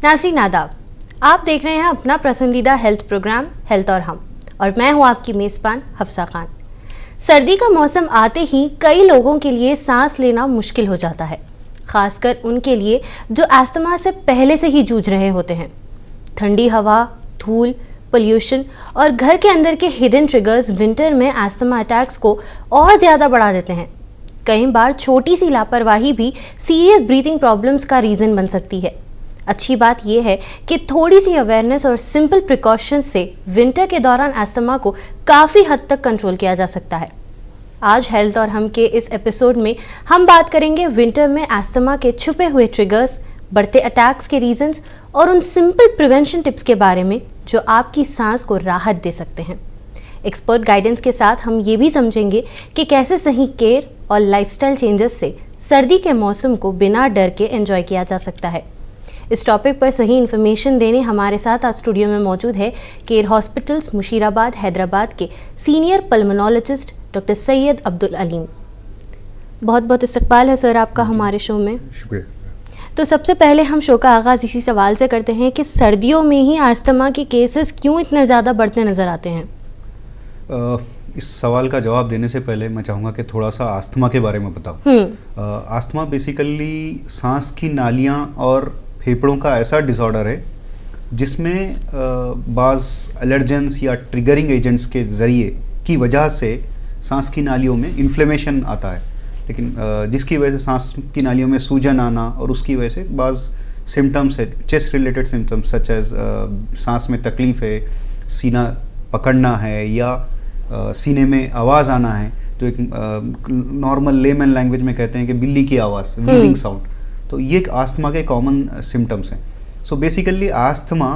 नाज़रीन आदाब, आप देख रहे हैं अपना पसंदीदा हेल्थ प्रोग्राम हेल्थ और मैं हूं आपकी मेज़बान हफ्सा खान। सर्दी का मौसम आते ही कई लोगों के लिए सांस लेना मुश्किल हो जाता है, खासकर उनके लिए जो अस्थमा से पहले से ही जूझ रहे होते हैं। ठंडी हवा, धूल, पोल्यूशन और घर के अंदर के हिडन ट्रिगर्स विंटर में अस्थमा अटैक्स को और ज़्यादा बढ़ा देते हैं। कई बार छोटी सी लापरवाही भी सीरियस ब्रीथिंग प्रॉब्लम्स का रीज़न बन सकती है। अच्छी बात यह है कि थोड़ी सी अवेयरनेस और सिंपल प्रिकॉशंस से विंटर के दौरान अस्थमा को काफ़ी हद तक कंट्रोल किया जा सकता है। आज हेल्थ और हम के इस एपिसोड में हम बात करेंगे विंटर में अस्थमा के छुपे हुए ट्रिगर्स, बढ़ते अटैक्स के रीजंस और उन सिंपल प्रिवेंशन टिप्स के बारे में जो आपकी सांस को राहत दे सकते हैं। एक्सपर्ट गाइडेंस के साथ हम ये भी समझेंगे कि कैसे सही केयर और लाइफस्टाइल चेंजेस से सर्दी के मौसम को बिना डर के एंजॉय किया जा सकता है। इस टॉपिक पर सही इन्फॉर्मेशन देने हमारे साथ आज स्टूडियो में मौजूद है केयर हॉस्पिटल्स मुशीराबाद हैदराबाद के senior pulmonologist doctor Syed Abdul Aleem. बहुत बहुत इस्तकबाल है सर आपका हमारे शो में। शुक्रिया। तो सबसे पहले हम शो का आगाज़ इसी सवाल से करते हैं कि सर्दियों में ही अस्थमा के केसेस क्यों इतने ज़्यादा बढ़ते नज़र आते हैं? इस सवाल का जवाब देने से पहले मैं चाहूँगा कि थोड़ा सा अस्थमा के बारे में बताऊँ। अस्थमा बेसिकली सांस की नालियाँ और फेफड़ों का ऐसा डिसऑर्डर है जिसमें बाज़ एलर्जेंस या ट्रिगरिंग एजेंट्स के ज़रिए की वजह से सांस की नालियों में इन्फ्लेमेशन आता है, लेकिन जिसकी वजह से सांस की नालियों में सूजन आना और उसकी वजह से बाज़ सिम्टम्स है, chest related symptoms such as सांस में तकलीफ़ है, सीना पकड़ना है या सीने में आवाज़ आना है, तो एक नॉर्मल लेमन लैंग्वेज में कहते हैं कि बिल्ली की आवाज़, व्हीजिंग साउंड। तो ये अस्थमा के कॉमन सिम्टम्स हैं। सो बेसिकली अस्थमा,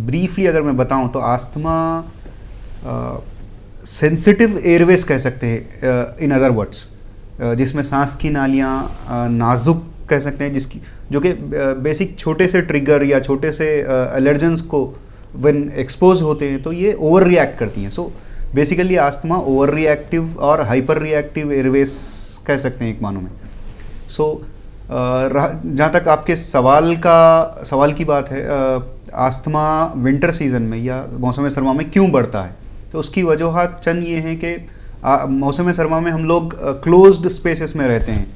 ब्रीफली अगर मैं बताऊं तो अस्थमा सेंसिटिव एयरवेज कह सकते हैं इन अदर वर्ड्स, जिसमें सांस की नालियाँ नाजुक कह सकते हैं, जिसकी जो कि बेसिक छोटे से ट्रिगर या छोटे से एलर्जेंस को व्हेन एक्सपोज होते हैं तो ये ओवर रिएक्ट करती हैं। So basically asthma over reactive और हाइपर रिएक्टिव एयरवेज कह सकते हैं एक मानों में। सो जहाँ तक आपके सवाल की बात है, अस्थमा विंटर सीजन में या मौसम सरमा में क्यों बढ़ता है, तो उसकी वजूहात चंद ये हैं कि मौसम सरमा में हम लोग क्लोज्ड स्पेसेस में रहते हैं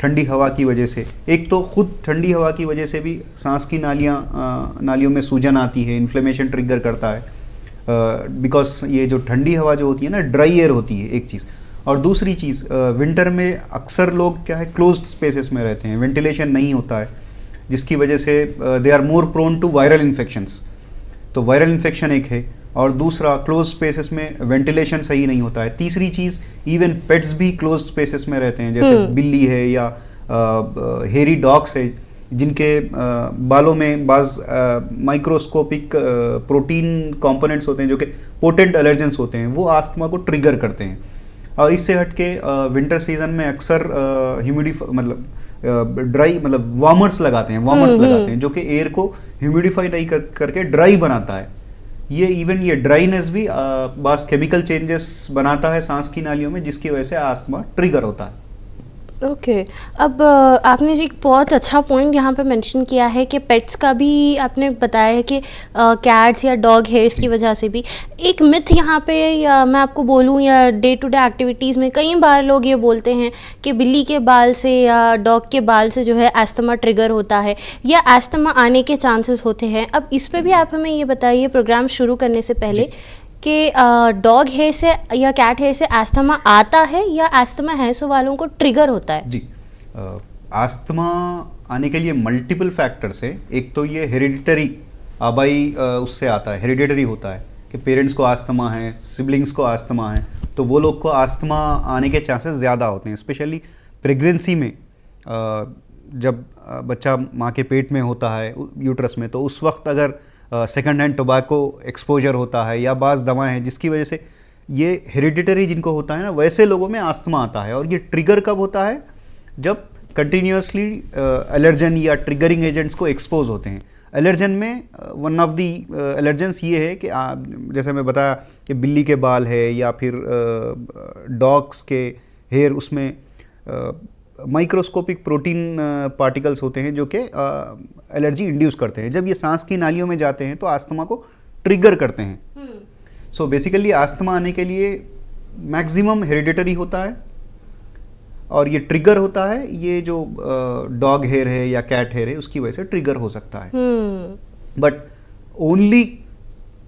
ठंडी हवा की वजह से। एक तो खुद ठंडी हवा की वजह से भी सांस की नालियों में सूजन आती है, इन्फ्लेमेशन ट्रिगर करता है, बिकॉज ये जो ठंडी हवा जो होती है ना, ड्राई एयर होती है एक चीज़। और दूसरी चीज़, विंटर में अक्सर लोग क्या है क्लोज्ड स्पेसेस में रहते हैं, वेंटिलेशन नहीं होता है, जिसकी वजह से they are more prone to viral infections. तो वायरल इन्फेक्शन एक है, और दूसरा क्लोज स्पेसेस में वेंटिलेशन सही नहीं होता है। तीसरी चीज़, इवन पेट्स भी क्लोज स्पेसेस में रहते हैं, जैसे बिल्ली है या हेरी डॉग्स है, जिनके बालों में बाज़ माइक्रोस्कोपिक प्रोटीन कंपोनेंट्स होते हैं जो कि पोटेंट एलर्जेंस होते हैं, वो अस्थमा को ट्रिगर करते हैं। और इससे हटके विंटर सीजन में अक्सर ड्राई वार्मर्स लगाते हैं जो कि एयर को ह्यूमिडिफाई नहीं करके ड्राई बनाता है। ये ड्राइनेस भी बस केमिकल चेंजेस बनाता है सांस की नालियों में, जिसकी वजह से अस्थमा ट्रिगर होता है। ओके। अब आपने जी एक बहुत अच्छा पॉइंट यहाँ पे मेंशन किया है कि पेट्स का भी आपने बताया है कि कैट्स या डॉग हेयर्स की वजह से भी। एक मिथ यहाँ पे, या मैं आपको बोलूँ या डे टू डे एक्टिविटीज़ में कई बार लोग ये बोलते हैं कि बिल्ली के बाल से या डॉग के बाल से जो है अस्थमा ट्रिगर होता है या अस्थमा आने के चांसेस होते हैं। अब इस पर भी आप हमें ये बताइए प्रोग्राम शुरू करने से पहले कि डॉग हेयर से या कैट हेयर से अस्थमा आता है या अस्थमा है सो वालों को ट्रिगर होता है? जी, अस्थमा आने के लिए मल्टीपल फैक्टर्स है। एक तो ये हेरिडिटरी आबाई उससे आता है, हेरिडिटरी होता है कि पेरेंट्स को अस्थमा है, सिबलिंग्स को अस्थमा है, तो वो लोग को अस्थमा आने के चांसेस ज़्यादा होते हैं। स्पेशली प्रेगनेंसी में जब बच्चा माँ के पेट में होता है यूट्रस में, तो उस वक्त अगर सेकंड हैंड टोबैको एक्सपोजर होता है या बाज़ दवाएं हैं जिसकी वजह से ये हेरिडिटरी जिनको होता है ना, वैसे लोगों में अस्थमा आता है। और ये ट्रिगर कब होता है? जब कंटिन्यूसली एलर्जन या ट्रिगरिंग एजेंट्स को एक्सपोज होते हैं। एलर्जन में वन ऑफ दी एलर्जेंस ये है कि जैसे मैं बताया कि बिल्ली के बाल है या फिर डॉग्स के हेयर, उसमें माइक्रोस्कोपिक प्रोटीन पार्टिकल्स होते हैं जो कि एलर्जी इंड्यूस करते हैं। जब ये सांस की नालियों में जाते हैं तो आस्थमा को ट्रिगर करते हैं। सो बेसिकली आस्थमा आने के लिए मैक्सिमम हेरिडिटरी होता है और ये ट्रिगर होता है, ये जो डॉग हेयर है या कैट हेयर है उसकी वजह से ट्रिगर हो सकता है। बट ओनली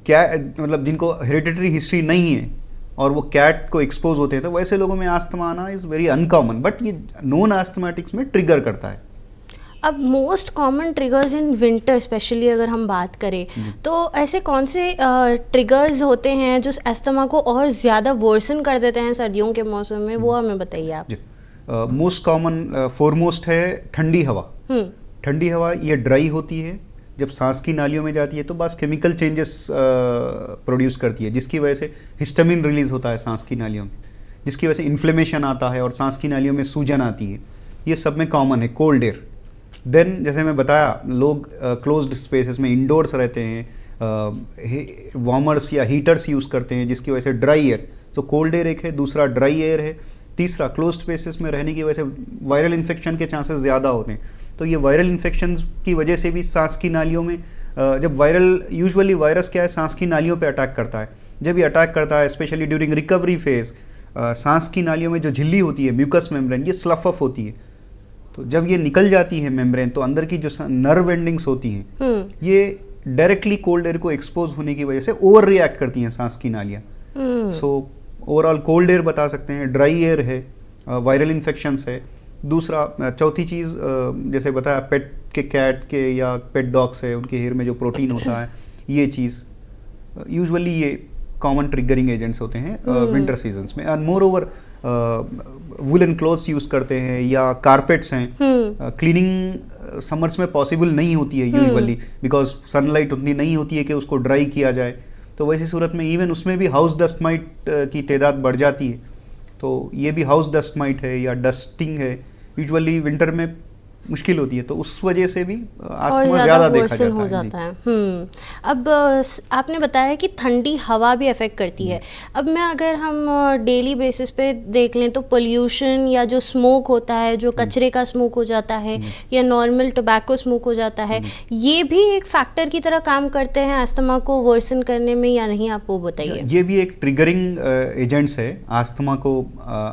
कैट, मतलब जिनको हेरिडिटरी हिस्ट्री नहीं है और वो कैट को एक्सपोज होते हैं तो वैसे लोगों में आस्थमा आना इज़ वेरी अनकॉमन, बट ये नॉन आस्थमेटिक्स में ट्रिगर करता है। अब most common triggers in winter specially अगर हम बात करें तो ऐसे कौन से ट्रिगर्स होते हैं जो अस्थमा को और ज़्यादा वर्सन कर देते हैं सर्दियों के मौसम में, वो हमें बताइए आप। मोस्ट कॉमन फॉरमोस्ट है ठंडी हवा। ठंडी हवा ये ड्राई होती है, जब सांस की नालियों में जाती है तो बस केमिकल चेंजेस प्रोड्यूस करती है जिसकी वजह से हिस्टामिन रिलीज होता है सांस की नालियों में, जिसकी वजह से इन्फ्लेमेशन आता है और सांस की नालियों में सूजन आती है। ये सब में कॉमन है। कोल्ड एयर, देन जैसे मैं बताया लोग क्लोज्ड स्पेसेस में इंडोर्स रहते हैं, वार्मर्स या हीटर्स यूज़ करते हैं जिसकी वजह से ड्राई एयर, तो कोल्ड एयर एक है, दूसरा ड्राई एयर है, तीसरा क्लोज्ड स्पेसेस में रहने की वजह से वायरल इन्फेक्शन के चांसेस ज़्यादा होते हैं। तो ये वायरल इन्फेक्शन की वजह से भी सांस की नालियों में जब यूजुअली वायरस क्या है सांस की नालियों पे अटैक करता है, जब ये अटैक करता है स्पेशली ड्यूरिंग रिकवरी फेज, सांस की नालियों में जो झिल्ली होती है म्यूकस मेम्ब्रेन ये स्लफ अप होती है। तो जब ये निकल जाती है मेम्ब्रेन तो अंदर की जो नर्व एंडिंग्स होती हैं ये डायरेक्टली कोल्ड एयर को एक्सपोज होने की वजह से ओवर रिएक्ट करती हैं सांस की नालियाँ। सो ओवरऑल कोल्ड एयर बता सकते हैं, ड्राई एयर है, वायरल इन्फेक्शंस है। दूसरा चौथी चीज़ जैसे बताया पेट के कैट के या पेट डॉग्स है उनके हेयर में जो प्रोटीन होता है, ये चीज़ यूजुअली ये कॉमन ट्रिगरिंग एजेंट्स होते हैं विंटर सीजन्स में। And more over woollen clothes use करते हैं या कारपेट्स हैं। क्लीनिंग समर्स में पॉसिबल नहीं होती है यूजुअली बिकॉज सनलाइट उतनी नहीं होती है कि उसको ड्राई किया जाए, तो वैसी सूरत में इवन उसमें भी हाउस डस्ट माइट की तादाद बढ़ जाती है। तो ये भी हाउस डस्ट माइट है या डस्टिंग है, यूजुअली विंटर में मुश्किल होती है, तो उस वजह से भी आस्थमा ज़्यादा देखा जाता है। अब आपने बताया कि ठंडी हवा भी अफेक्ट करती है। अब मैं अगर हम डेली बेसिस पे देख लें तो पोल्यूशन या जो स्मोक होता है, जो कचरे का स्मोक हो जाता है या नॉर्मल टोबैको स्मोक हो जाता है, ये भी एक फैक्टर की तरह काम करते हैं अस्थमा को वर्सन करने में या नहीं, आप वो बताइए। ये भी एक ट्रिगरिंग एजेंट्स है आस्थमा को,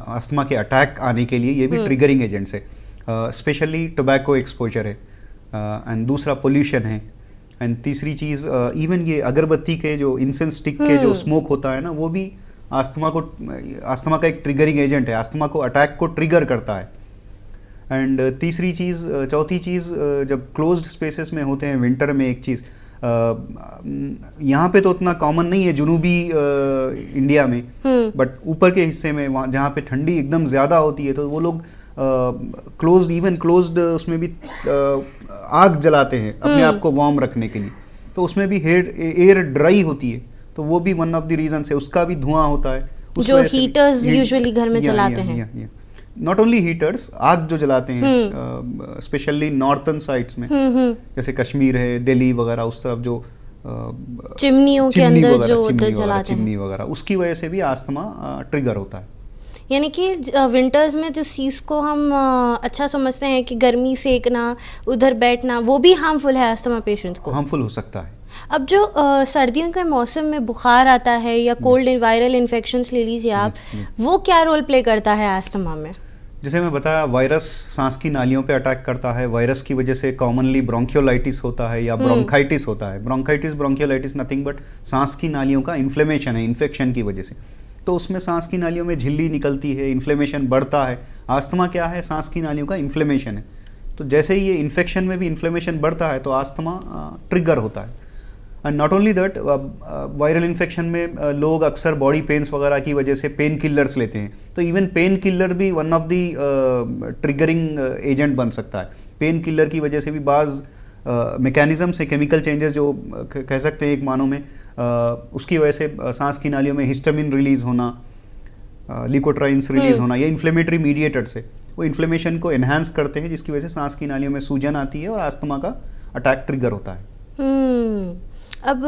आस्थमा के अटैक आने के लिए ये भी ट्रिगरिंग एजेंट्स है। स्पेशली टोबैको एक्सपोजर है, एंड दूसरा पोल्यूशन है, एंड तीसरी चीज़ इवन ये अगरबत्ती के जो इंसेंस स्टिक के जो स्मोक होता है ना, वो भी आस्थमा का एक ट्रिगरिंग एजेंट है, आस्थमा को अटैक को ट्रिगर करता है। एंड चौथी चीज़ जब क्लोज्ड स्पेसेस में होते हैं विंटर में, एक चीज़ यहाँ पे तो उतना कॉमन नहीं है जुनूबी इंडिया में, बट ऊपर के हिस्से में वहाँ जहाँ पे ठंडी एकदम ज़्यादा होती है तो वो लोग क्लोज्ड उसमें भी आग जलाते हैं अपने आप को वार्म रखने के लिए, तो उसमें भी एयर ड्राई होती है, तो वो भी वन ऑफ द रीजन है, उसका भी धुआं होता है। जो हीटर्स यूजुअली घर में चलाते हैं, नॉट ओनली हीटर्स, आग जो जलाते हैं स्पेशली नॉर्थन साइड्स में, जैसे कश्मीर है, दिल्ली वगैरह उस तरफ जो चिमनियों के अंदर जो जलाते हैं, चिमनी वगैरह, उसकी वजह से भी आस्थमा ट्रिगर होता है। यानी कि विंटर्स में जिस चीज़ को हम अच्छा समझते हैं कि गर्मी सेकना, उधर बैठना, वो भी हार्मफुल है अस्थमा पेशेंट्स को, हार्मफुल हो सकता है। अब जो सर्दियों के मौसम में बुखार आता है या कोल्ड वायरल इन्फेक्शंस ले लीजिए आप, वो क्या रोल प्ले करता है अस्थमा में? जैसे मैं बताया वायरस सांस की नालियों पे अटैक करता है, वायरस की वजह से कॉमनली ब्रोंकियोलाइटिस होता है या ब्रोंकाइटिस होता है। ब्रोंकियोलाइटिस नथिंग बट सांस की नालियों का इन्फ्लेमेशन है, इन्फेक्शन की वजह से, तो उसमें सांस की नालियों में झिल्ली निकलती है, इन्फ्लेमेशन बढ़ता है। आस्थमा क्या है? सांस की नालियों का इन्फ्लेमेशन है। तो जैसे ही ये इन्फेक्शन में भी इन्फ्लेमेशन बढ़ता है तो आस्थमा ट्रिगर होता है। And not only that, viral infection में लोग अक्सर बॉडी पेन्स वगैरह की वजह से पेन किलर्स लेते हैं, तो इवन पेन किलर भी one of the triggering agent बन सकता है। पेन किलर की वजह से भी बाज़ मैकेनिज्म से केमिकल चेंजेस जो कह सकते हैं एक मानों में, उसकी वजह से सांस की नालियों में हिस्टामिन रिलीज होना, लिकोट्राइन्स रिलीज होना, ये इन्फ्लेमेटरी मीडिएटर से वो इन्फ्लेमेशन को एनहांस करते हैं, जिसकी वजह से सांस की नालियों में सूजन आती है और आस्थमा का अटैक ट्रिगर होता है। अब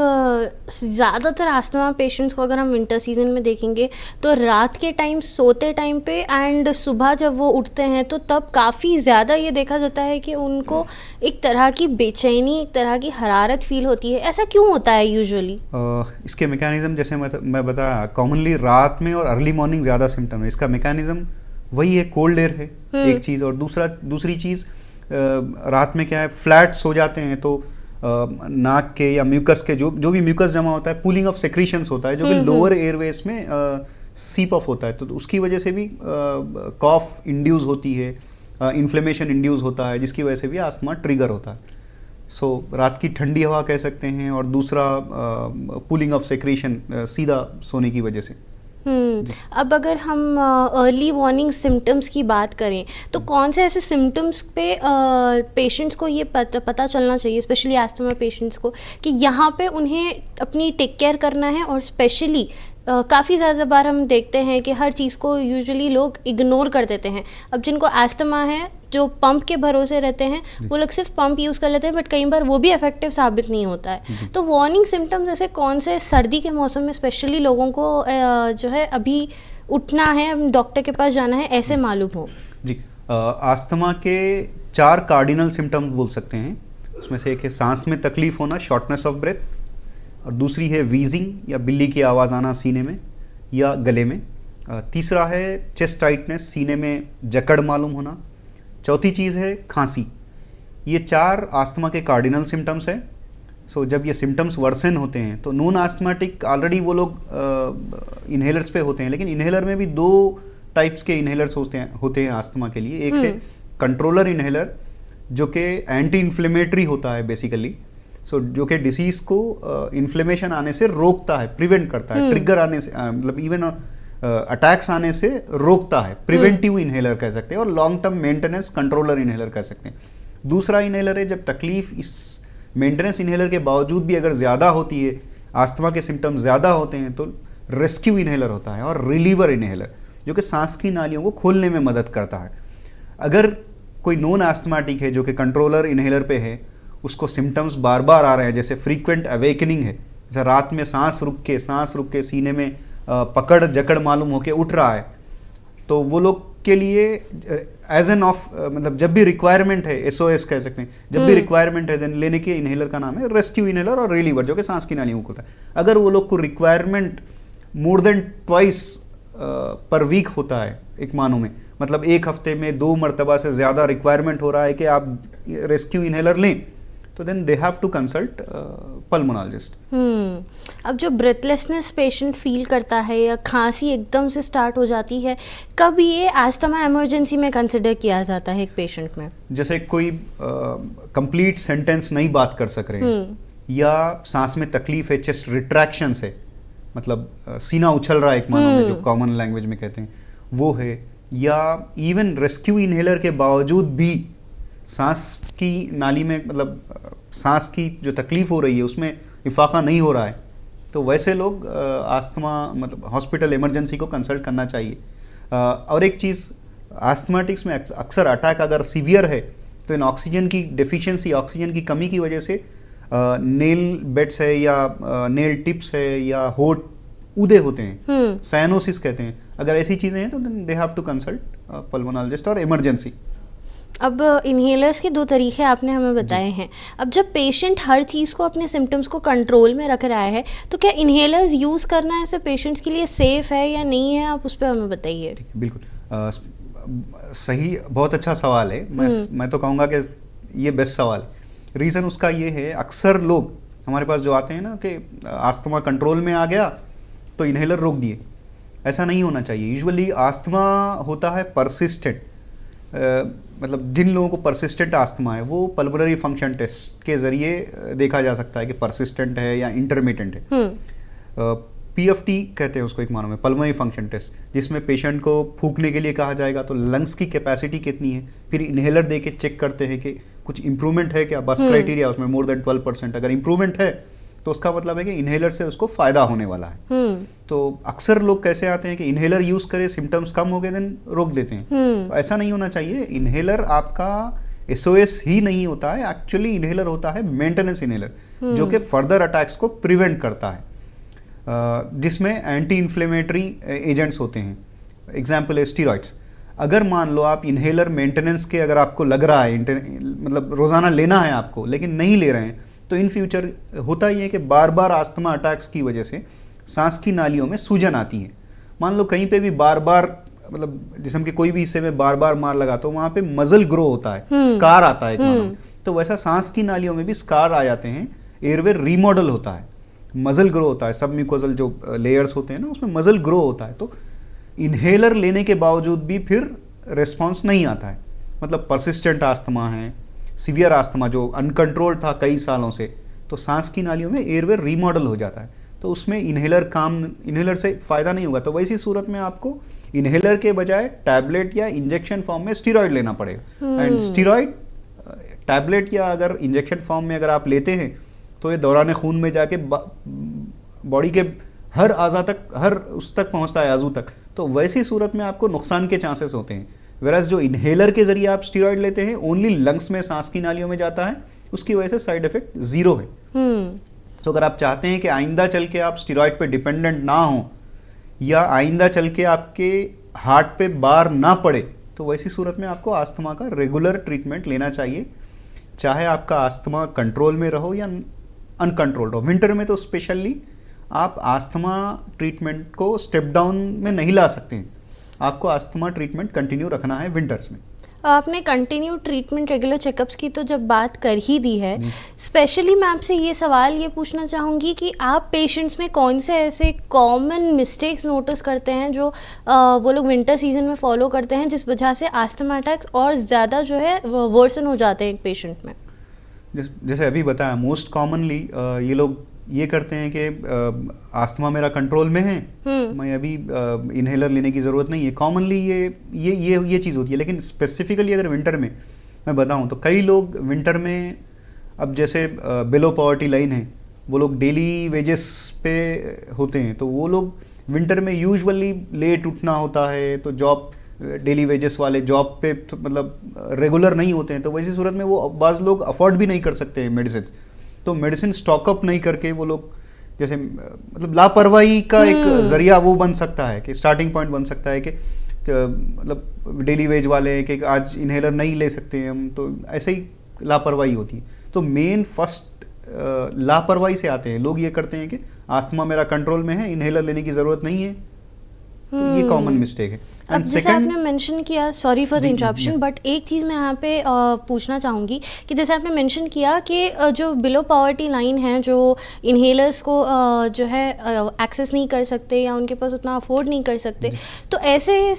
ज़्यादातर अस्थमा पेशेंट्स को अगर हम विंटर सीजन में देखेंगे तो रात के टाइम सोते टाइम पे एंड सुबह जब वो उठते हैं तो तब काफ़ी ज़्यादा ये देखा जाता है कि उनको एक तरह की बेचैनी, एक तरह की हरारत फील होती है। ऐसा क्यों होता है यूजुअली? इसके मैकेनिज्म जैसे मैं बताया, कॉमनली रात में और अर्ली मॉर्निंग ज़्यादा सिम्टम है। इसका मैकेनिज्म वही है, कोल्ड एयर है एक चीज़, और दूसरी चीज़ रात में क्या है, फ्लैट सो जाते हैं तो नाक के या म्यूकस के जो भी म्यूकस जमा होता है, पूलिंग ऑफ सेक्रीशंस होता है जो कि लोअर एयरवेज में सीप ऑफ होता है, तो उसकी वजह से भी कॉफ इंड्यूस होती है, इन्फ्लेमेशन इंड्यूस होता है, जिसकी वजह से भी आस्थमा ट्रिगर होता है। सो रात की ठंडी हवा कह सकते हैं, और दूसरा पूलिंग ऑफ सेक्रीशन सीधा सोने की वजह से। अब अगर हम अर्ली वार्निंग सिम्टम्स की बात करें तो कौन से ऐसे सिम्टम्स पे पेशेंट्स को ये पता चलना चाहिए, स्पेशली अस्थमा पेशेंट्स को, कि यहाँ पे उन्हें अपनी टेक केयर करना है? और स्पेशली काफ़ी ज़्यादा बार हम देखते हैं कि हर चीज़ को यूजुअली लोग इग्नोर कर देते हैं। अब जिनको अस्थमा है, जो पंप के भरोसे रहते हैं, वो लोग सिर्फ पंप यूज़ कर लेते हैं, बट कई बार वो भी इफेक्टिव साबित नहीं होता है। तो वार्निंग सिम्टम्स ऐसे कौन से सर्दी के मौसम में स्पेशली लोगों को जो है अभी उठना है, डॉक्टर के पास जाना है, ऐसे मालूम हो? जी, अस्थमा के 4 कार्डिनल सिम्टम्स बोल सकते हैं। उसमें से एक है सांस में तकलीफ होना, शॉर्टनेस ऑफ ब्रेथ, और दूसरी है वीजिंग या बिल्ली की आवाज़ आना सीने में या गले में, तीसरा है चेस्ट टाइटनेस, सीने में जकड़ मालूम होना, चौथी चीज़ है खांसी। ये 4 आस्थमा के कार्डिनल सिम्टम्स हैं। सो जब ये सिम्टम्स वर्सन होते हैं तो नॉन आस्थमाटिक ऑलरेडी वो लोग इन्हेलर्स पे होते हैं, लेकिन इन्हेलर में भी 2 टाइप्स के इन्हेलर्स होते हैं आस्थमा के लिए। एक है कंट्रोलर इन्हेलर जो कि एंटी इन्फ्लेमेटरी होता है बेसिकली, सो जो कि डिसीज को इन्फ्लेमेशन आने से रोकता है, प्रिवेंट करता है, ट्रिगर आने से मतलब इवन अटैक्स आने से रोकता है, प्रिवेंटिव इन्हेलर कह सकते हैं, और long term maintenance controller inhaler कह सकते हैं। दूसरा इन्हेलर है जब तकलीफ इस मेंटेनेंस इन्हेलर के बावजूद भी अगर ज़्यादा होती है, आस्थमा के सिम्टम्स ज़्यादा होते हैं, तो रेस्क्यू इन्हेलर होता है, और रिलीवर इन्हेलर जो कि सांस की नालियों को खोलने में मदद करता है। अगर कोई नॉन आस्थमाटिक है जो कि कंट्रोलर इन्हेलर पे है, उसको सिम्टम्स बार बार आ रहे हैं, जैसे फ्रीक्वेंट अवेकनिंग है, जैसे रात में सांस रुक के सीने में पकड़ जकड़ मालूम होके उठ रहा है, तो वो लोग के लिए एज एन ऑफ मतलब जब भी रिक्वायरमेंट है, SOS कह सकते हैं, जब भी रिक्वायरमेंट है देन लेने के इन्हेलर का नाम है रेस्क्यू इन्हेलर और रिलीवर जो कि सांस की नालियों को होता है। अगर वो लोग को requirement more than twice per week होता है एक मानों में, मतलब एक हफ्ते में 2 मरतबा से ज़्यादा रिक्वायरमेंट हो रहा है कि आप रेस्क्यू इन्हेलर लें, तो then they have to consult pulmonologist. अब जो ब्रेथलेसनेस पेशेंट फील करता है या खांसी एकदम से स्टार्ट हो जाती है, कब ये अस्थमा इमरजेंसी में कंसिडर किया जाता है एक पेशेंट में? जैसे कोई कंप्लीट सेंटेंस नहीं बात कर सक रहे हैं, या सांस में तकलीफ है, चेस्ट रिट्रैक्शन है, मतलब सीना उछल रहा है एक मानो में, जो कॉमन लैंग्वेज में कहते हैं वो है, या इवन रेस्क्यू इन्हेलर के बावजूद भी सांस की नाली में मतलब सांस की जो तकलीफ हो रही है उसमें इफाका नहीं हो रहा है, तो वैसे लोग आस्थमा मतलब हॉस्पिटल इमरजेंसी को कंसल्ट करना चाहिए। और एक चीज़, आस्थमाटिक्स में अक्सर अटैक अगर सीवियर है तो इन ऑक्सीजन की डेफिशिएंसी, ऑक्सीजन की कमी की वजह से नेल बेड्स है या नेल टिप्स है या होठ ऊदे होते हैं, साइनोसिस कहते हैं। अगर ऐसी चीज़ें हैं तो they have to consult pulmonologist और इमरजेंसी। अब इन्हेलर्स के 2 तरीके आपने हमें बताए हैं। अब जब पेशेंट हर चीज़ को, अपने सिम्टम्स को कंट्रोल में रख रहा है, तो क्या इन्हेलर्स यूज़ करना ऐसे पेशेंट्स के लिए सेफ़ है या नहीं है? आप उस पर हमें बताइए। बिल्कुल सही, बहुत अच्छा सवाल है। मैं तो कहूँगा कि ये बेस्ट सवाल है। रीज़न उसका ये है, अक्सर लोग हमारे पास जो आते हैं ना कि आस्थमा कंट्रोल में आ गया तो इन्हेलर रोक दिए, ऐसा नहीं होना चाहिए। यूजुअली आस्थमा होता है परसिस्टेंट, मतलब जिन लोगों को परसिस्टेंट आस्थमा है वो पल्मोनरी फंक्शन टेस्ट के ज़रिए देखा जा सकता है कि परसिस्टेंट है या इंटरमिटेंट है। PFT कहते हैं उसको एक मानो में, पल्मोनरी फंक्शन टेस्ट, जिसमें पेशेंट को फूंकने के लिए कहा जाएगा तो लंग्स की कैपेसिटी कितनी है, फिर इन्हेलर दे के चेक करते हैं कि कुछ इंप्रूवमेंट है क्या, बस क्राइटेरिया उसमें मोर देन 12%। अगर इंप्रूवमेंट है तो उसका मतलब है कि इन्हेलर से उसको फ़ायदा होने वाला है। तो अक्सर लोग कैसे आते हैं कि इन्हेलर यूज़ करे, सिम्टम्स कम हो गए, देन रोक देते हैं। तो ऐसा नहीं होना चाहिए। इन्हेलर आपका SOS ही नहीं होता है, एक्चुअली इन्हेलर होता है मेंटेनेंस इन्हेलर जो कि फर्दर अटैक्स को प्रिवेंट करता है, जिसमें एंटी इन्फ्लेमेटरी एजेंट्स होते हैं। एग्जाम्पल है स्टीरॉइड्स। अगर मान लो आप इन्हेलर मेंटेनेंस के अगर आपको लग रहा है मतलब रोज़ाना लेना है आपको लेकिन नहीं ले रहे हैं, तो इन फ्यूचर होता ही है कि बार बार आस्थमा अटैक्स की वजह से सांस की नालियों में सूजन आती है। मान लो कहीं पे भी बार बार मतलब जिस्म के कोई भी हिस्से में बार बार मार लगा तो वहाँ पे मजल ग्रो होता है, स्कार आता है एक मानो। तो वैसा सांस की नालियों में भी स्कार आ जाते हैं, एयरवे रीमॉडल होता है, मजल ग्रो होता है, सब म्यूकोजल जो लेयर्स होते हैं ना उसमें मजल ग्रो होता है। तो इन्हेलर लेने के बावजूद भी फिर रिस्पॉन्स नहीं आता है, मतलब परसिस्टेंट आस्थमा है, सीवियर आस्थमा जो अनकंट्रोल्ड था कई सालों से, तो सांस की नालियों में एयरवे रीमॉडल हो जाता है, तो उसमें इन्हेलर से फ़ायदा नहीं होगा। तो वैसी सूरत में आपको इन्हेलर के बजाय टैबलेट या इंजेक्शन फॉर्म में स्टीरॉयड लेना पड़ेगा। एंड स्टीरॉयड टैबलेट या अगर इंजेक्शन फॉर्म में अगर आप लेते हैं तो ये दौरान खून में जाके बॉडी के हर आज़ा तक, हर उस तक पहुंचता है, आजू तक। तो वैसी सूरत में आपको नुकसान के चांसेस होते हैं। वेराज जो इन्हेलर के जरिए आप स्टीरॉयड लेते हैं ओनली लंग्स में, सांस की नालियों में जाता है, उसकी वजह से साइड इफेक्ट जीरो है। तो अगर आप चाहते हैं कि आइंदा चल के आप स्टीरॉयड पे डिपेंडेंट ना हो या आइंदा चल के आपके हार्ट पे बार ना पड़े, तो वैसी सूरत में आपको आस्थमा का रेगुलर ट्रीटमेंट लेना चाहिए, चाहे आपका आस्थमा कंट्रोल में रहो या अनकंट्रोल्ड हो। विंटर में तो स्पेशली आप आस्थमा ट्रीटमेंट को स्टेप डाउन में नहीं ला सकते हैं, आपको आस्थमा ट्रीटमेंट कंटिन्यू रखना है विंटर्स में। आपने कंटिन्यू ट्रीटमेंट, रेगुलर चेकअप्स की तो जब बात कर ही दी है, स्पेशली मैं आपसे ये सवाल ये पूछना चाहूँगी कि आप पेशेंट्स में कौन से ऐसे कॉमन मिस्टेक्स नोटिस करते हैं जो वो लोग विंटर सीजन में फॉलो करते हैं, जिस वजह से आस्थमा अटैक्स और ज़्यादा जो है वर्सन हो जाते हैं एक पेशेंट में? जैसे अभी बताया, मोस्ट कॉमनली ये लोग ये करते हैं कि आस्थमा मेरा कंट्रोल में है, मैं अभी इन्हेलर लेने की ज़रूरत नहीं है। कॉमनली ये चीज़ होती है। लेकिन स्पेसिफिकली अगर विंटर में मैं बताऊं तो कई लोग विंटर में, अब जैसे बिलो पॉवर्टी लाइन है, वो लोग डेली वेजेस पे होते हैं, तो वो लोग विंटर में यूजुअली लेट उठना होता है, तो जॉब डेली वेजेस वाले जॉब पे तो मतलब रेगुलर नहीं होते हैं, तो वैसी सूरत में वो बाज़ लोग अफोर्ड भी नहीं कर सकते हैं मेडिसिन, तो मेडिसिन स्टॉकअप नहीं करके वो लोग जैसे मतलब लापरवाही का एक जरिया वो बन सकता है कि स्टार्टिंग पॉइंट बन सकता है कि मतलब डेली वेज वाले कि आज इन्हेलर नहीं ले सकते हैं हम, तो ऐसे ही लापरवाही होती है। तो मेन फर्स्ट लापरवाही से आते हैं लोग, ये करते हैं कि आस्थमा मेरा कंट्रोल में है, इन्हेलर लेने की ज़रूरत नहीं है, तो ये कॉमन मिस्टेक है। अब जैसे आपने मेंशन किया, sorry for the interruption, but एक चीज़ मैं यहाँ पे पूछना चाहूँगी कि जैसे आपने मेंशन किया कि जो बिलो पॉवर्टी लाइन है, जो इन्हेलर्स को जो है एक्सेस नहीं कर सकते या उनके पास उतना अफोर्ड नहीं कर सकते, तो ऐसे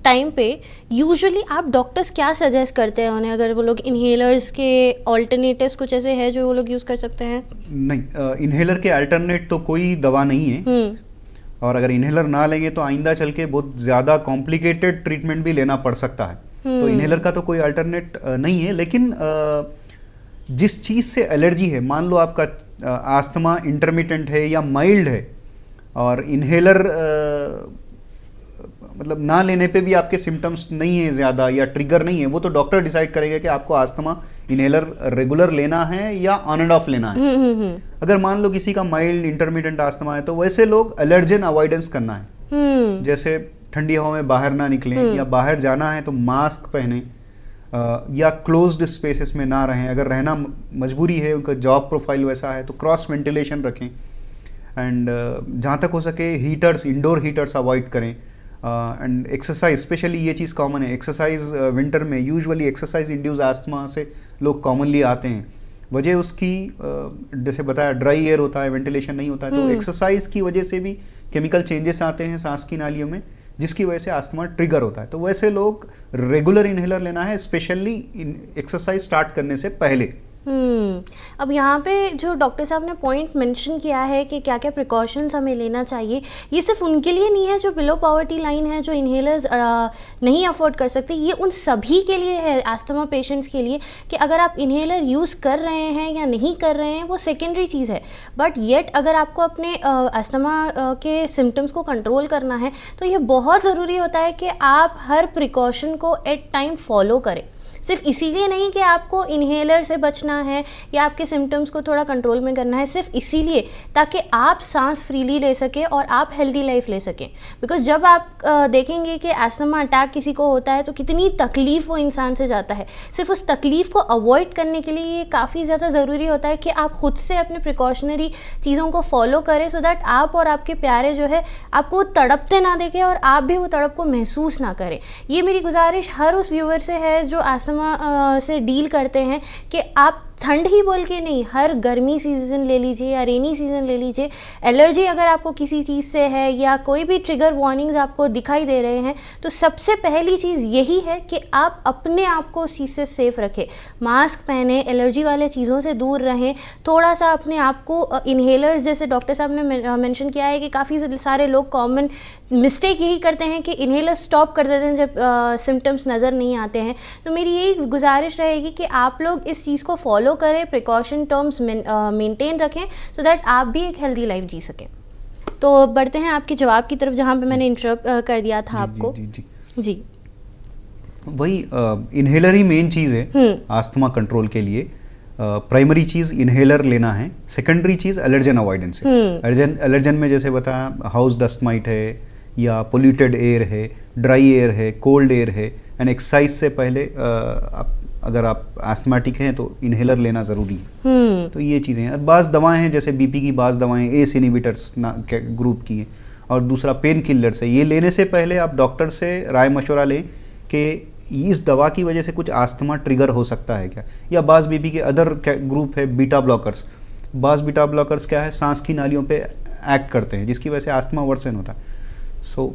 टाइम पे यूजुअली आप डॉक्टर्स क्या सजेस्ट करते हैं उन्हें, अगर वो लोग इन्हेलर्स के ऑल्टरनेटिव्स कुछ ऐसे हैं जो वो लोग यूज़ कर सकते हैं? नहीं, इन्हेलर के अल्टरनेट तो कोई दवा नहीं है, और अगर इन्हेलर ना लेंगे तो आइंदा चल के बहुत ज़्यादा कॉम्प्लिकेटेड ट्रीटमेंट भी लेना पड़ सकता है। तो इन्हेलर का तो कोई अल्टरनेट नहीं है। लेकिन जिस चीज़ से एलर्जी है, मान लो आपका आस्थमा इंटरमिटेंट है या माइल्ड है, और इन्हेलर मतलब ना लेने पे भी आपके सिम्टम्स नहीं है ज़्यादा या ट्रिगर नहीं है, वो तो डॉक्टर डिसाइड करेगा कि आपको आस्थमा इन्हेलर रेगुलर लेना है या ऑन एंड ऑफ लेना है। अगर मान लो किसी का माइल्ड इंटरमीडिएट आस्थमा है, तो वैसे लोग एलर्जन अवॉइडेंस करना है, जैसे ठंडी हवा में बाहर ना निकलें, या बाहर जाना है तो मास्क पहने, या क्लोज्ड स्पेसेस में ना रहें। अगर रहना मजबूरी है, उनका जॉब प्रोफाइल वैसा है, तो क्रॉस वेंटिलेशन रखें। एंड जहाँ तक हो सके हीटर्स, इंडोर हीटर्स अवॉइड करें। एंड एक्सरसाइज, स्पेशली ये चीज़ कॉमन है, एक्सरसाइज विंटर में यूजुअली एक्सरसाइज इंड्यूस आस्थमा से लोग कॉमनली आते हैं। वजह उसकी जैसे बताया, ड्राई एयर होता है, वेंटिलेशन नहीं होता है, तो एक्सरसाइज की वजह से भी केमिकल चेंजेस आते हैं सांस की नालियों में, जिसकी वजह से आस्थमा ट्रिगर होता है। तो वैसे लोग रेगुलर इन्हेलर लेना है, स्पेशली एक्सरसाइज स्टार्ट करने से पहले। अब यहाँ पे जो डॉक्टर साहब ने पॉइंट मेंशन किया है कि क्या क्या प्रिकॉशंस हमें लेना चाहिए, ये सिर्फ उनके लिए नहीं है जो बिलो पॉवर्टी लाइन है, जो इन्हेलर्स नहीं अफोर्ड कर सकते, ये उन सभी के लिए है, आस्थमा पेशेंट्स के लिए, कि अगर आप इन्हेलर यूज़ कर रहे हैं या नहीं कर रहे हैं वो सेकेंडरी चीज़ है, बट येट अगर आपको अपने आस्थमा के सिम्टम्स को कंट्रोल करना है तो ये बहुत ज़रूरी होता है कि आप हर प्रिकॉशन को एट टाइम फॉलो करें। सिर्फ इसीलिए नहीं कि आपको इन्हेलर से बचना है या आपके सिम्टम्स को थोड़ा कंट्रोल में करना है, सिर्फ इसीलिए ताकि आप सांस फ्रीली ले सकें और आप हेल्दी लाइफ ले सकें। बिकॉज जब आप देखेंगे कि एस्थमा अटैक किसी को होता है तो कितनी तकलीफ़ वो इंसान से जाता है, सिर्फ उस तकलीफ़ को अवॉइड करने के लिए ये काफ़ी ज़्यादा ज़रूरी होता है कि आप खुद से अपने प्रिकॉशनरी चीज़ों को फॉलो करें, सो दैट आप और आपके प्यारे जो है आपको तड़पते ना देखें और आप भी वो तड़प को महसूस ना करें। ये मेरी गुजारिश हर उस व्यूअर से है जो एस्थमा से डील करते हैं कि आप ठंड ही बोल के नहीं, हर गर्मी सीज़न ले लीजिए या रेनी सीज़न ले लीजिए, एलर्जी अगर आपको किसी चीज़ से है या कोई भी ट्रिगर वार्निंग्स आपको दिखाई दे रहे हैं, तो सबसे पहली चीज़ यही है कि आप अपने आप को उस चीज़ से सेफ़ रखें। मास्क पहने, एलर्जी वाले चीज़ों से दूर रहें, थोड़ा सा अपने आप को इन्हेलर्स, जैसे डॉक्टर साहब ने मेंशन किया है कि काफ़ी सारे लोग कॉमन मिस्टेक यही करते हैं कि इन्हेलर स्टॉप कर देते हैं जब सिम्टम्स नज़र नहीं आते हैं। तो मेरी यही गुजारिश रहेगी कि आप लोग इस चीज़ को फॉलो करें, प्रिकॉशन टर्म्स मेंटेन रखें, सो दैट आप भी एक हेल्दी लाइफ जी सकें। तो बढ़ते हैं आपके जवाब की तरफ, जहाँ पे मैंने इंटरप्ट कर दिया था आपको। जी वही इन्हेलर ही मेन चीज़ है आस्थमा कंट्रोल के लिए। प्राइमरी चीज़ इन्हेलर लेना है, सेकेंडरी चीज़ एलर्जन अवॉइडेंस है। एलर्जन में जैसे बताया हाउस डस्ट माइट है या पोल्यूटेड एयर है, ड्राई एयर है, कोल्ड एयर है, एंड एक्सरसाइज से पहले अगर आप एस्थमेटिक हैं तो इन्हेलर लेना ज़रूरी है। तो ये चीज़ें हैं। बाज़ दवाएं हैं जैसे बीपी की बाज़ दवाएं एस इनहिबिटर्स ग्रुप की हैं, और दूसरा पेन किलर्स है। ये लेने से पहले आप डॉक्टर से राय मशवरा लें कि इस दवा की वजह से कुछ आस्थमा ट्रिगर हो सकता है क्या, या बाज़ बीपी के अदर ग्रुप है बीटा ब्लॉकर्स। बाज़ बीटा ब्लॉकर्स क्या है, सांस की नालियों पे एक्ट करते हैं जिसकी वजह से आस्थमा वर्सन होता है। सो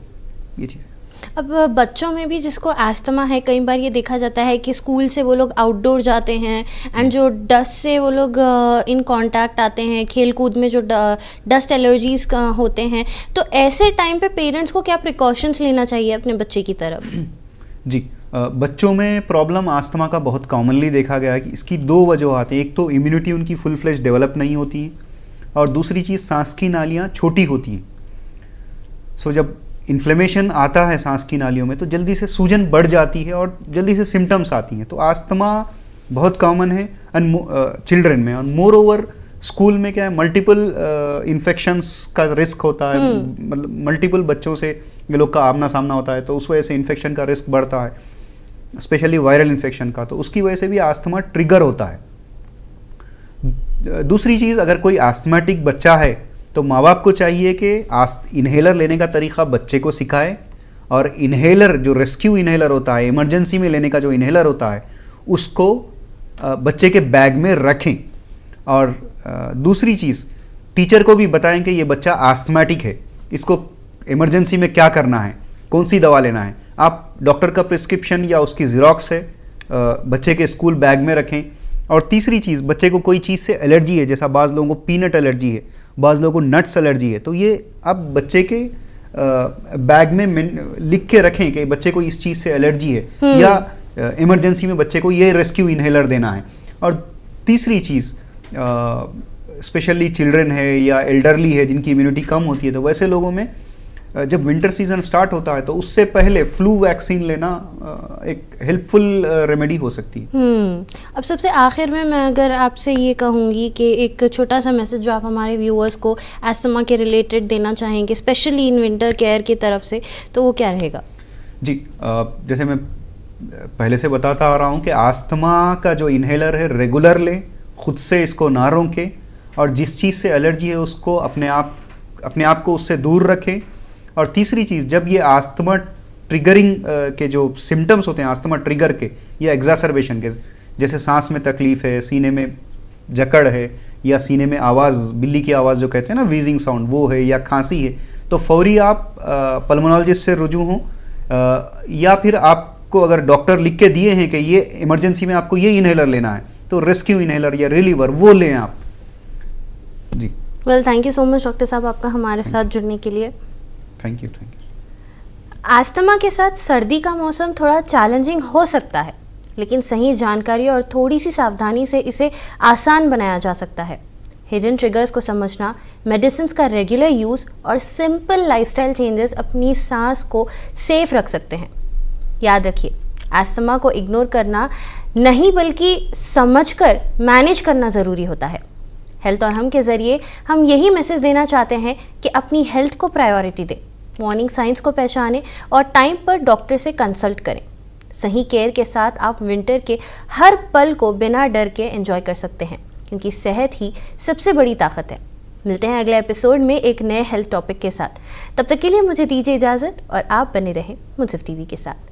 ये चीज़। अब बच्चों में भी जिसको एस्थमा है, कई बार ये देखा जाता है कि स्कूल से वो लोग आउटडोर जाते हैं एंड जो डस्ट से वो लोग इन कांटेक्ट आते हैं, खेल कूद में जो डस्ट एलर्जीज होते हैं, तो ऐसे टाइम पे पेरेंट्स को क्या प्रिकॉशंस लेना चाहिए अपने बच्चे की तरफ? जी, बच्चों में प्रॉब्लम आस्थमा का बहुत कॉमनली देखा गया है कि इसकी दो वजह आती हैं। एक तो इम्यूनिटी उनकी फुल फ्लेज डेवलप नहीं होती है, और दूसरी चीज़ सांस की नालियाँ छोटी होती हैं। सो जब इन्फ्लेमेशन आता है सांस की नालियों में तो जल्दी से सूजन बढ़ जाती है और जल्दी से सिम्टम्स आती हैं। तो आस्थमा बहुत कॉमन है चिल्ड्रन में, और मोर ओवर स्कूल में क्या है, मल्टीपल इन्फेक्शंस का रिस्क होता है। मतलब मल्टीपल बच्चों से ये लोग का आमना सामना होता है, तो उस वजह से इन्फेक्शन का रिस्क बढ़ता है, स्पेशली वायरल इन्फेक्शन का। तो उसकी वजह से भी आस्थमा ट्रिगर होता है। दूसरी चीज़, अगर कोई आस्थमेटिक बच्चा है तो माँ बाप को चाहिए कि इन्हेलर लेने का तरीक़ा बच्चे को सिखाएं, और इन्हेलर जो रेस्क्यू इन्हेलर होता है, इमरजेंसी में लेने का जो इन्हेलर होता है, उसको बच्चे के बैग में रखें। और दूसरी चीज़, टीचर को भी बताएं कि ये बच्चा आस्थमेटिक है, इसको इमरजेंसी में क्या करना है, कौन सी दवा लेना है। आप डॉक्टर का प्रिस्क्रिप्शन या उसकी ज़ेरॉक्स है बच्चे के स्कूल बैग में रखें। और तीसरी चीज़, बच्चे को कोई चीज़ से एलर्जी है, जैसा बाज़ लोगों को पीनट एलर्जी है, बाज़ लोगों को नट्स एलर्जी है, तो ये आप बच्चे के बैग में लिख के रखें कि बच्चे को इस चीज़ से एलर्जी है, या इमरजेंसी में बच्चे को ये रेस्क्यू इन्हेलर देना है। और तीसरी चीज़, स्पेशली चिल्ड्रन है या एल्डरली है जिनकी इम्यूनिटी कम होती है, तो वैसे लोगों में जब विंटर सीजन स्टार्ट होता है तो उससे पहले फ्लू वैक्सीन लेना एक हेल्पफुल रेमेडी हो सकती है। अब सबसे आखिर में मैं अगर आपसे ये कहूँगी कि एक छोटा सा मैसेज जो आप हमारे व्यूअर्स को एस्थमा के रिलेटेड देना चाहेंगे, स्पेशली इन विंटर केयर की तरफ से, तो वो क्या रहेगा? जी, जैसे मैं पहले से बताता आ रहा हूँ कि आस्थमा का जो इन्हेलर है रेगुलर लें, खुद से इसको ना रोकें, और जिस चीज़ से एलर्जी है उसको अपने आप को उससे दूर रखें। और तीसरी चीज़, जब ये आस्थमा ट्रिगरिंग के जो सिम्टम्स होते हैं आस्थमा ट्रिगर के या एग्जासर्बेशन के, जैसे सांस में तकलीफ़ है, सीने में जकड़ है, या सीने में आवाज़, बिल्ली की आवाज़ जो कहते हैं ना वीजिंग साउंड, वो है, या खांसी है, तो फौरी आप पल्मोनोलॉजिस्ट से रुजू हों। या फिर आपको अगर डॉक्टर लिख के दिए हैं कि ये इमरजेंसी में आपको ये इन्हेलर लेना है, तो रेस्क्यू इन्हेलर या रिलीवर वो लें आप। जी, well, thank you so much doctor साहब आपका हमारे साथ जुड़ने के लिए। Thank you. आस्थमा के साथ सर्दी का मौसम थोड़ा चैलेंजिंग हो सकता है, लेकिन सही जानकारी और थोड़ी सी सावधानी से इसे आसान बनाया जा सकता है। हिडन ट्रिगर्स को समझना, मेडिसिन्स का रेगुलर यूज़ और सिंपल लाइफस्टाइल चेंजेस अपनी सांस को सेफ रख सकते हैं। याद रखिए, एस्थमा को इग्नोर करना नहीं बल्कि समझकर मैनेज करना ज़रूरी होता है। हेल्थ और हम के ज़रिए हम यही मैसेज देना चाहते हैं कि अपनी हेल्थ को प्रायोरिटी दें, मॉर्निंग साइंस को पहचानें और टाइम पर डॉक्टर से कंसल्ट करें। सही केयर के साथ आप विंटर के हर पल को बिना डर के एंजॉय कर सकते हैं, क्योंकि सेहत ही सबसे बड़ी ताकत है। मिलते हैं अगले एपिसोड में एक नए हेल्थ टॉपिक के साथ। तब तक के लिए मुझे दीजिए इजाज़त और आप बने रहें मुंसिफ टीवी के साथ।